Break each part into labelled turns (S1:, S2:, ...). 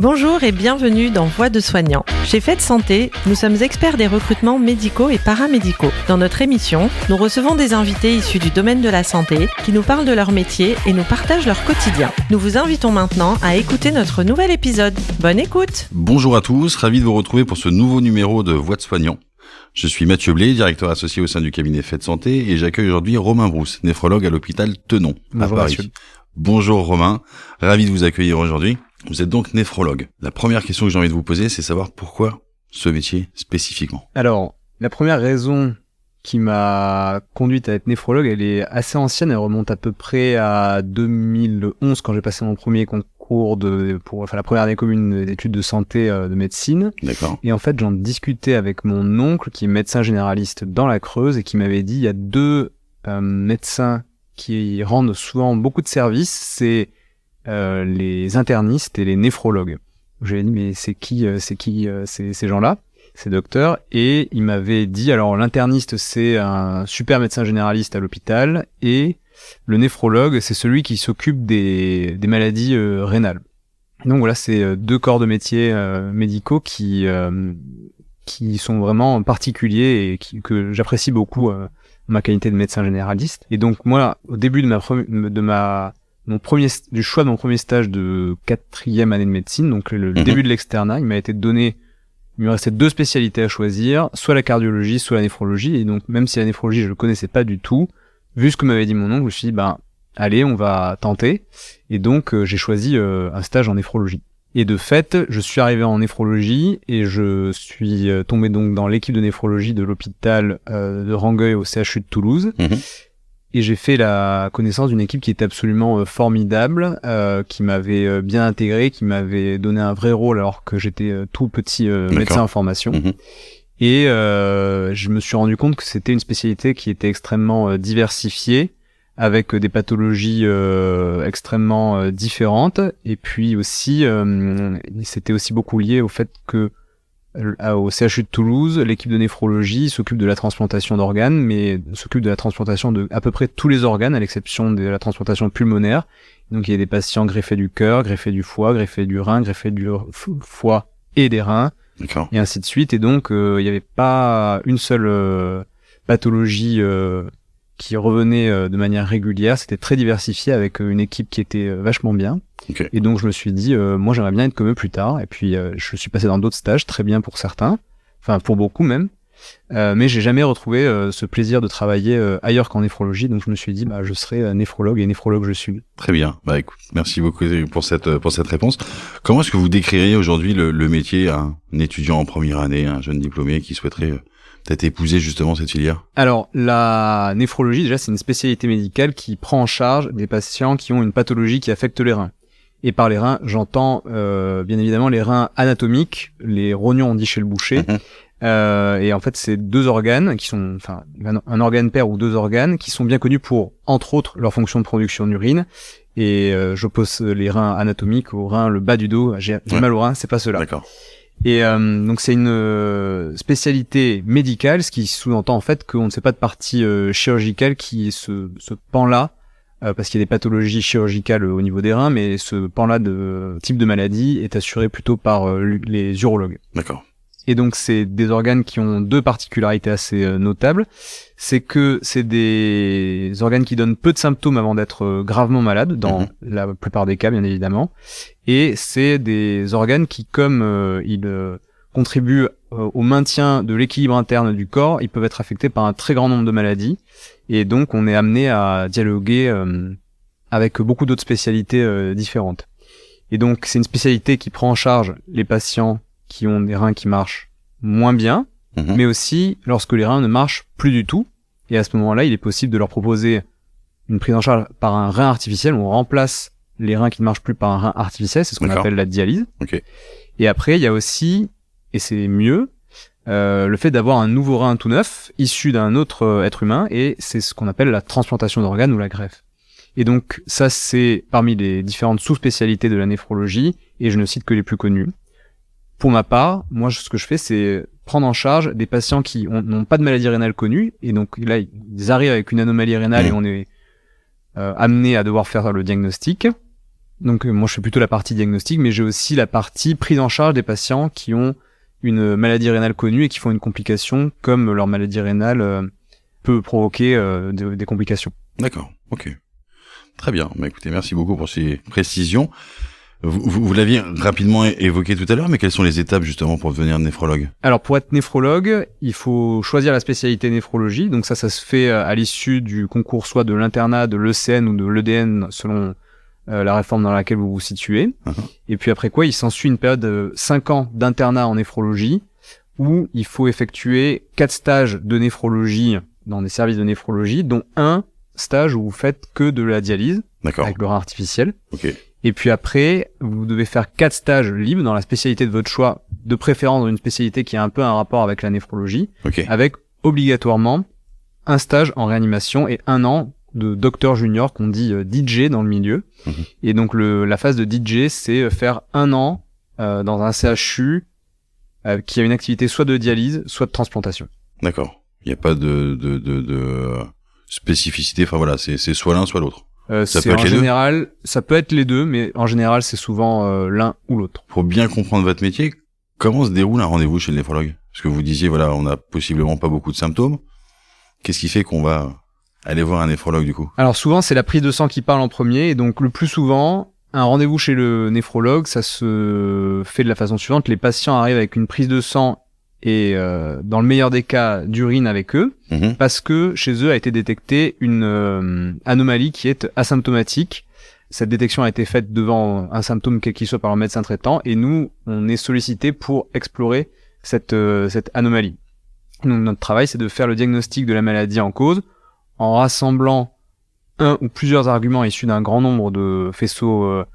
S1: Bonjour et bienvenue dans Voix de soignants. Chez Fête Santé, nous sommes experts des recrutements médicaux et paramédicaux. Dans notre émission, nous recevons des invités issus du domaine de la santé qui nous parlent de leur métier et nous partagent leur quotidien. Nous vous invitons maintenant à écouter notre nouvel épisode. Bonne écoute!
S2: Bonjour à tous, ravi de vous retrouver pour ce nouveau numéro de Voix de soignants. Je suis Mathieu Blé, directeur associé au sein du cabinet Fête Santé et j'accueille aujourd'hui Romain Brousse, néphrologue à l'hôpital Tenon, à Paris. Monsieur. Bonjour Romain, ravi de vous accueillir aujourd'hui. Vous êtes donc néphrologue. La première question que j'ai envie de vous poser, c'est savoir pourquoi ce métier spécifiquement.
S3: Alors, la première raison qui m'a conduite à être néphrologue, elle est assez ancienne, elle remonte à peu près à 2011 quand j'ai passé mon premier concours pour la première année commune d'études de santé de médecine.
S2: D'accord.
S3: Et en fait, j'en discutais avec mon oncle qui est médecin généraliste dans la Creuse et qui m'avait dit il y a deux médecins qui rendent souvent beaucoup de services, c'est les internistes et les néphrologues. J'avais dit mais c'est qui ces gens-là, ces docteurs, et il m'avait dit alors l'interniste c'est un super médecin généraliste à l'hôpital et le néphrologue c'est celui qui s'occupe des maladies rénales. Donc voilà, c'est deux corps de métier médicaux qui sont vraiment particuliers et que j'apprécie beaucoup ma qualité de médecin généraliste. Et donc moi au début du choix de mon premier stage de 4e année de médecine, donc le début de l'externat, il me restait deux spécialités à choisir, soit la cardiologie, soit la néphrologie, et donc même si la néphrologie je le connaissais pas du tout, vu ce que m'avait dit mon oncle, je me suis dit allez, on va tenter, et donc j'ai choisi un stage en néphrologie. Et de fait, je suis arrivé en néphrologie et je suis tombé donc dans l'équipe de néphrologie de l'hôpital de Rangueil au CHU de Toulouse. Et j'ai fait la connaissance d'une équipe qui était absolument formidable, qui m'avait bien intégré, qui m'avait donné un vrai rôle alors que j'étais tout petit médecin en formation. Et je me suis rendu compte que c'était une spécialité qui était extrêmement diversifiée, avec des pathologies extrêmement différentes. Et puis aussi, c'était aussi beaucoup lié au fait que au CHU de Toulouse, l'équipe de néphrologie s'occupe de la transplantation d'organes, mais s'occupe de la transplantation de à peu près tous les organes, à l'exception de la transplantation pulmonaire. Donc il y a des patients greffés du cœur, greffés du foie, greffés du rein, greffés du foie et des reins, et ainsi de suite. Et donc il n'y avait pas une seule pathologie qui revenait de manière régulière. C'était très diversifié avec une équipe qui était vachement bien. Et donc je me suis dit moi j'aimerais bien être comme eux plus tard, et puis je suis passé dans d'autres stages, très bien pour certains, enfin pour beaucoup même, mais j'ai jamais retrouvé ce plaisir de travailler ailleurs qu'en néphrologie, donc je me suis dit je serai néphrologue, et néphrologue je suis.
S2: Très bien, écoute, merci beaucoup pour cette réponse. Comment est-ce que vous décririez aujourd'hui le métier à un étudiant en première année, un jeune diplômé qui souhaiterait peut-être épouser justement cette filière?
S3: Alors, la néphrologie, déjà, c'est une spécialité médicale qui prend en charge des patients qui ont une pathologie qui affecte les reins. Et par les reins, j'entends bien évidemment les reins anatomiques, les rognons on dit chez le boucher. Et en fait, c'est deux organes qui sont, un organe pair ou deux organes qui sont bien connus pour, entre autres, leur fonction de production d'urine. Et j'oppose les reins anatomiques aux reins le bas du dos. J'ai mal aux reins, c'est pas cela.
S2: D'accord.
S3: Et donc c'est une spécialité médicale, ce qui sous-entend en fait qu'on ne sait pas de partie chirurgicale qui est ce pan-là, parce qu'il y a des pathologies chirurgicales au niveau des reins, mais ce pan-là de type de maladie est assuré plutôt par les urologues.
S2: D'accord.
S3: Et donc c'est des organes qui ont deux particularités assez notables. C'est que c'est des organes qui donnent peu de symptômes avant d'être gravement malades, dans la plupart des cas bien évidemment. Et c'est des organes qui, comme ils contribuent au maintien de l'équilibre interne du corps, ils peuvent être affectés par un très grand nombre de maladies. Et donc on est amené à dialoguer avec beaucoup d'autres spécialités différentes. Et donc c'est une spécialité qui prend en charge les patients qui ont des reins qui marchent moins bien, mais aussi lorsque les reins ne marchent plus du tout. Et à ce moment-là, il est possible de leur proposer une prise en charge par un rein artificiel. On remplace les reins qui ne marchent plus par un rein artificiel, c'est ce qu'on appelle la dialyse. Et après, il y a aussi, et c'est mieux, le fait d'avoir un nouveau rein tout neuf, issu d'un autre être humain, et c'est ce qu'on appelle la transplantation d'organes ou la greffe. Et donc ça, c'est parmi les différentes sous-spécialités de la néphrologie, et je ne cite que les plus connues. Pour ma part, moi, ce que je fais, c'est prendre en charge des patients qui n'ont pas de maladie rénale connue, et donc là, ils arrivent avec une anomalie rénale et on est amené à devoir faire le diagnostic. Donc moi je fais plutôt la partie diagnostic, mais j'ai aussi la partie prise en charge des patients qui ont une maladie rénale connue et qui font une complication, comme leur maladie rénale peut provoquer des complications.
S2: D'accord, ok. Très bien. Bah, écoutez, merci beaucoup pour ces précisions. Vous l'aviez rapidement évoqué tout à l'heure, mais quelles sont les étapes justement pour devenir néphrologue ?
S3: Alors pour être néphrologue, il faut choisir la spécialité néphrologie. Donc ça se fait à l'issue du concours soit de l'internat, de l'ECN ou de l'EDN selon la réforme dans laquelle vous vous situez. Et puis après quoi, il s'ensuit une période de 5 ans d'internat en néphrologie où il faut effectuer 4 stages de néphrologie dans des services de néphrologie, dont un stage où vous faites que de la dialyse avec le rein artificiel.
S2: Okay.
S3: Et puis après, vous devez faire 4 stages libres dans la spécialité de votre choix, de préférence dans une spécialité qui a un peu un rapport avec la néphrologie, avec obligatoirement un stage en réanimation et 1 an de docteur junior qu'on dit DJ dans le milieu. Et donc la phase de DJ, c'est faire 1 an dans un CHU qui a une activité soit de dialyse, soit de transplantation.
S2: D'accord. Il n'y a pas de spécificité. Enfin voilà, c'est soit l'un, soit l'autre.
S3: Ça peut être en général, ça peut être les deux, mais en général, c'est souvent l'un ou l'autre.
S2: Pour bien comprendre votre métier, comment se déroule un rendez-vous chez le néphrologue ? Parce que vous disiez, voilà, on a possiblement pas beaucoup de symptômes. Qu'est-ce qui fait qu'on va aller voir un néphrologue du coup ? Alors
S3: souvent, c'est la prise de sang qui parle en premier, et donc le plus souvent, un rendez-vous chez le néphrologue, ça se fait de la façon suivante. Les patients arrivent avec une prise de sang et dans le meilleur des cas d'urine avec eux, parce que chez eux a été détectée une anomalie qui est asymptomatique. Cette détection a été faite devant un symptôme quel qu'il soit par le médecin traitant, et nous, on est sollicité pour explorer cette anomalie. Donc notre travail, c'est de faire le diagnostic de la maladie en cause, en rassemblant un ou plusieurs arguments issus d'un grand nombre de faisceaux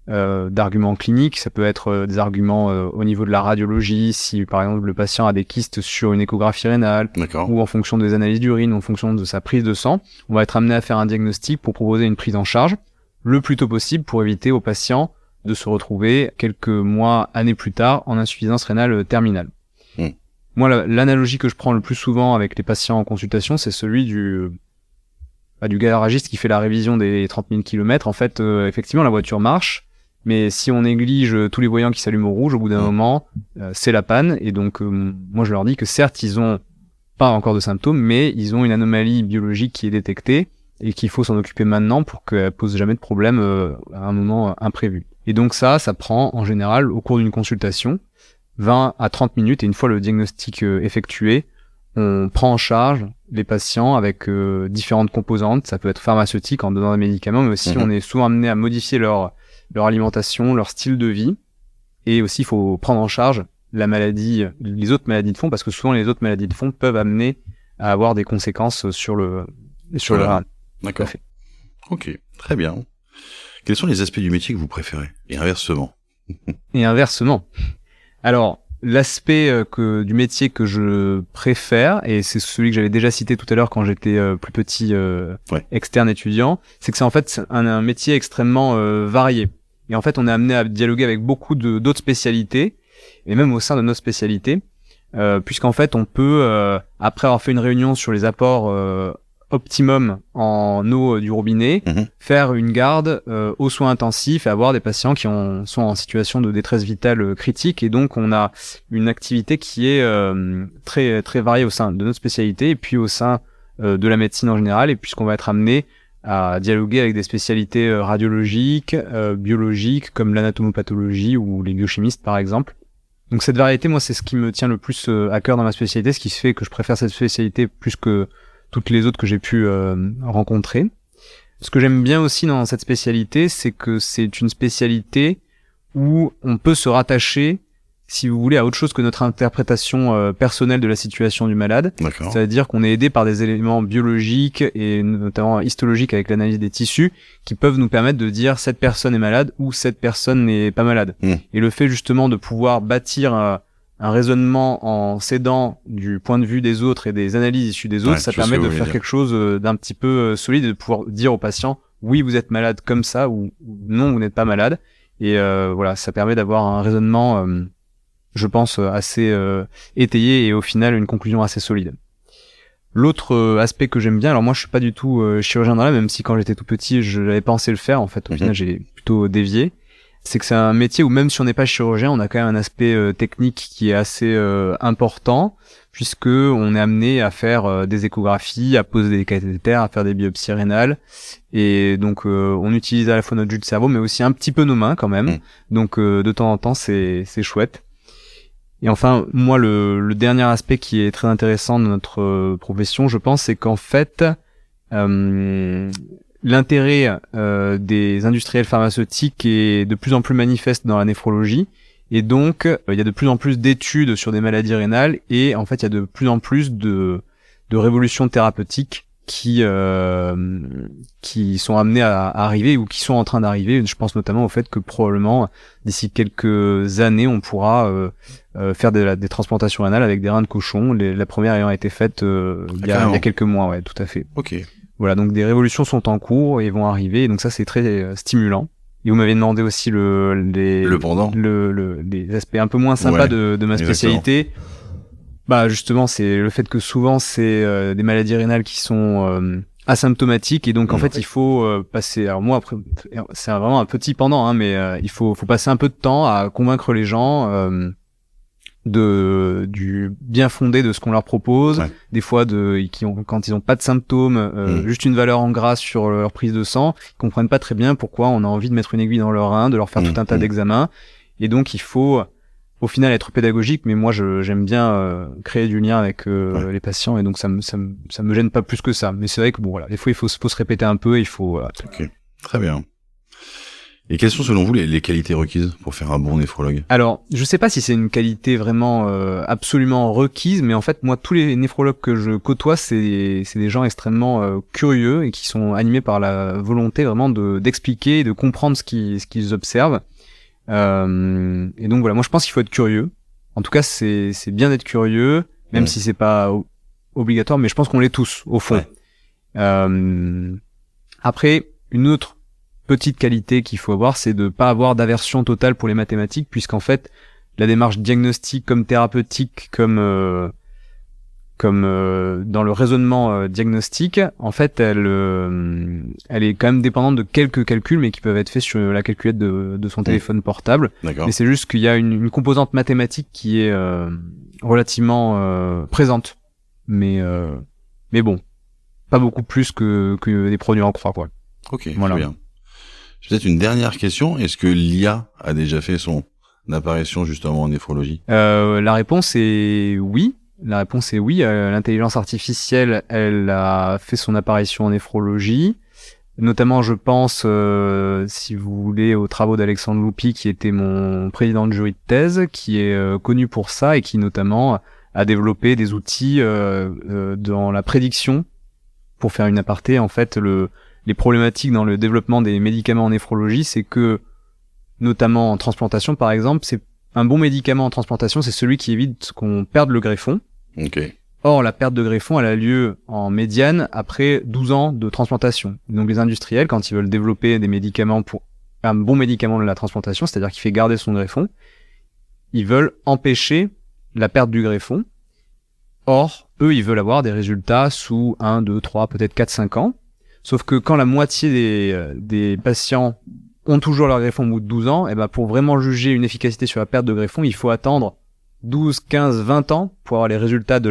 S3: d'arguments cliniques. Ça peut être des arguments au niveau de la radiologie, si par exemple le patient a des kystes sur une échographie rénale, ou en fonction des analyses d'urine, ou en fonction de sa prise de sang, on va être amené à faire un diagnostic pour proposer une prise en charge le plus tôt possible pour éviter au patient de se retrouver quelques mois, années plus tard en insuffisance rénale terminale. Moi, l'analogie que je prends le plus souvent avec les patients en consultation, c'est celui du garagiste qui fait la révision des 30 000 km. En fait, effectivement, la voiture marche, mais si on néglige tous les voyants qui s'allument au rouge, au bout d'un moment, c'est la panne. Et donc, moi, je leur dis que certes, ils ont pas encore de symptômes, mais ils ont une anomalie biologique qui est détectée et qu'il faut s'en occuper maintenant pour qu'elle pose jamais de problème à un moment imprévu. Et donc ça prend en général au cours d'une consultation 20 à 30 minutes, et une fois le diagnostic effectué, on prend en charge les patients avec différentes composantes. Ça peut être pharmaceutique en donnant des médicaments, mais aussi on est souvent amené à modifier leur alimentation, leur style de vie, et aussi il faut prendre en charge la maladie, les autres maladies de fond, parce que souvent les autres maladies de fond peuvent amener à avoir des conséquences sur le rein.
S2: D'accord. Ok, très bien. Quels sont les aspects du métier que vous préférez ? Et inversement.
S3: Alors, l'aspect du métier que je préfère, et c'est celui que j'avais déjà cité tout à l'heure quand j'étais plus petit externe étudiant, c'est que c'est en fait un métier extrêmement varié. Et en fait, on est amené à dialoguer avec beaucoup d'autres spécialités, et même au sein de notre spécialité, puisqu'en fait, on peut, après avoir fait une réunion sur les apports optimum en eau du robinet, faire une garde aux soins intensifs et avoir des patients qui sont en situation de détresse vitale critique, et donc on a une activité qui est très très variée au sein de notre spécialité et puis au sein de la médecine en général, et puisqu'on va être amené à dialoguer avec des spécialités radiologiques, biologiques comme l'anatomopathologie ou les biochimistes par exemple. Donc cette variété, moi, c'est ce qui me tient le plus à cœur dans ma spécialité, ce qui fait que je préfère cette spécialité plus que toutes les autres que j'ai pu rencontrer. Ce que j'aime bien aussi dans cette spécialité, c'est que c'est une spécialité où on peut se rattacher, si vous voulez, à autre chose que notre interprétation personnelle de la situation du malade. C'est-à-dire qu'on est aidé par des éléments biologiques et notamment histologiques avec l'analyse des tissus qui peuvent nous permettre de dire cette personne est malade ou cette personne n'est pas malade. Et le fait justement de pouvoir bâtir un raisonnement en s'aidant du point de vue des autres et des analyses issues des autres, ça permet de faire quelque chose d'un petit peu solide, de pouvoir dire au patient oui, vous êtes malade comme ça, ou non, vous n'êtes pas malade. Et voilà, ça permet d'avoir un raisonnement je pense assez étayé et au final une conclusion assez solide. L'autre aspect que j'aime bien, alors moi je suis pas du tout chirurgien dans l'âme, même si quand j'étais tout petit j'avais pensé le faire, en fait au final j'ai plutôt dévié, c'est que c'est un métier où même si on n'est pas chirurgien, on a quand même un aspect technique qui est assez important, puisque on est amené à faire des échographies, à poser des cathéters, à faire des biopsies rénales, et donc on utilise à la fois notre jus de cerveau mais aussi un petit peu nos mains quand même, donc de temps en temps c'est chouette. Et enfin, moi, le dernier aspect qui est très intéressant de notre profession, je pense, c'est qu'en fait, l'intérêt des industriels pharmaceutiques est de plus en plus manifeste dans la néphrologie. Et donc, il y a de plus en plus d'études sur des maladies rénales. Et en fait, il y a de plus en plus de révolutions thérapeutiques qui sont amenées à arriver ou qui sont en train d'arriver. Je pense notamment au fait que probablement d'ici quelques années on pourra faire des transplantations rénales avec des reins de cochon, la première ayant été faite il y a quelques mois. Ouais, tout à fait.
S2: Ok.
S3: Voilà, donc des révolutions sont en cours et vont arriver, et donc ça c'est très stimulant. Et vous m'avez demandé aussi les aspects un peu moins sympas de ma spécialité. Exactement. Bah justement, c'est le fait que souvent c'est des maladies rénales qui sont asymptomatiques, et donc en fait il faut passer. Alors moi après, c'est vraiment un petit pendant, mais il faut passer un peu de temps à convaincre les gens du bien fondé de ce qu'on leur propose. Des fois quand ils ont pas de symptômes, juste une valeur en gras sur leur prise de sang, ils comprennent pas très bien pourquoi on a envie de mettre une aiguille dans leur rein, de leur faire tout un tas d'examens, et donc il faut au final être pédagogique, mais moi j'aime bien créer du lien avec les patients, et donc ça me gêne pas plus que ça. Mais c'est vrai que bon voilà, des fois il faut se répéter un peu, il faut
S2: Ok, très bien. Et quelles sont selon vous les qualités requises pour faire un bon néphrologue?
S3: Alors, je sais pas si c'est une qualité vraiment absolument requise, mais en fait moi tous les néphrologues que je côtoie, c'est des gens extrêmement curieux et qui sont animés par la volonté vraiment d'expliquer et de comprendre ce qu'ils observent. Et donc voilà, moi je pense qu'il faut être curieux. En tout cas, c'est bien d'être curieux, même si c'est pas obligatoire, mais je pense qu'on l'est tous au fond. Après, une autre petite qualité qu'il faut avoir, c'est de pas avoir d'aversion totale pour les mathématiques, puisqu'en fait, la démarche diagnostique comme thérapeutique, comme dans le raisonnement diagnostique, en fait, elle est quand même dépendante de quelques calculs, mais qui peuvent être faits sur la calculette de son téléphone portable.
S2: D'accord.
S3: Mais c'est juste qu'il y a une composante mathématique qui est relativement présente, mais bon, pas beaucoup plus que des produits en croix, quoi.
S2: Ok, voilà. Très bien. J'ai peut-être une dernière question. Est-ce que l'IA a déjà fait son apparition justement en néphrologie?
S3: La réponse est oui. L'intelligence artificielle, elle a fait son apparition en néphrologie. Notamment, je pense, si vous voulez, aux travaux d'Alexandre Loupy, qui était mon président de jury de thèse, qui est connu pour ça et qui notamment a développé des outils dans la prédiction. Pour faire une aparté, en fait, les problématiques dans le développement des médicaments en néphrologie, c'est que, notamment en transplantation par exemple, c'est un bon médicament en transplantation, c'est celui qui évite qu'on perde le greffon.
S2: Okay.
S3: Or, la perte de greffon, elle a lieu en médiane après 12 ans de transplantation. Donc les industriels, quand ils veulent développer des médicaments pour un bon médicament de la transplantation, c'est-à-dire qui fait garder son greffon, ils veulent empêcher la perte du greffon. Or, eux, ils veulent avoir des résultats sous 1, 2, 3, peut-être 4, 5 ans. Sauf que quand la moitié des patients ont toujours leur greffon au bout de 12 ans, et ben pour vraiment juger une efficacité sur la perte de greffon, il faut attendre 12, 15, 20 ans pour avoir les résultats de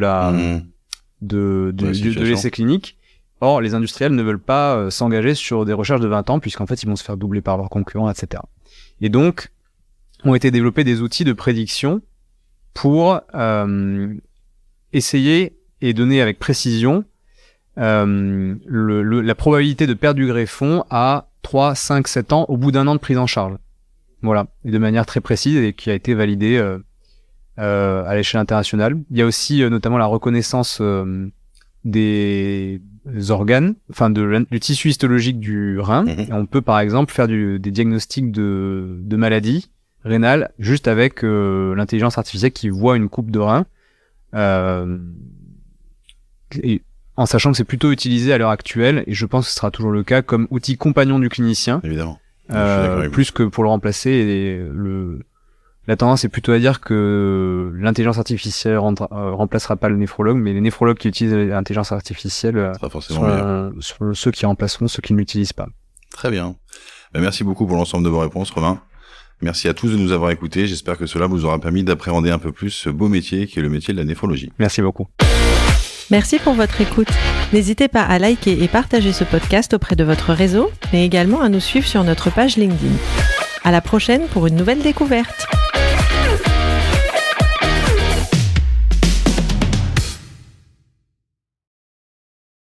S3: l'essai clinique. Or, les industriels ne veulent pas s'engager sur des recherches de 20 ans, puisqu'en fait, ils vont se faire doubler par leurs concurrents, etc. Et donc, ont été développés des outils de prédiction pour essayer et donner avec précision la probabilité de perdre du greffon à 3, 5, 7 ans au bout d'un an de prise en charge. Voilà. Et de manière très précise et qui a été validée à l'échelle internationale. Il y a aussi notamment la reconnaissance des organes, enfin du tissu histologique du rein. Et on peut par exemple faire des diagnostics de maladies rénales juste avec l'intelligence artificielle qui voit une coupe de rein. Et en sachant que c'est plutôt utilisé à l'heure actuelle, et je pense que ce sera toujours le cas, comme outil compagnon du clinicien.
S2: Évidemment.
S3: Plus que pour le remplacer et La tendance est plutôt à dire que l'intelligence artificielle remplacera pas le néphrologue, mais les néphrologues qui utilisent l'intelligence artificielle sont ceux qui remplaceront ceux qui ne l'utilisent pas.
S2: Très bien. Merci beaucoup pour l'ensemble de vos réponses, Romain. Merci à tous de nous avoir écoutés. J'espère que cela vous aura permis d'appréhender un peu plus ce beau métier qui est le métier de la néphrologie.
S3: Merci beaucoup.
S1: Merci pour votre écoute. N'hésitez pas à liker et partager ce podcast auprès de votre réseau, mais également à nous suivre sur notre page LinkedIn. À la prochaine pour une nouvelle découverte.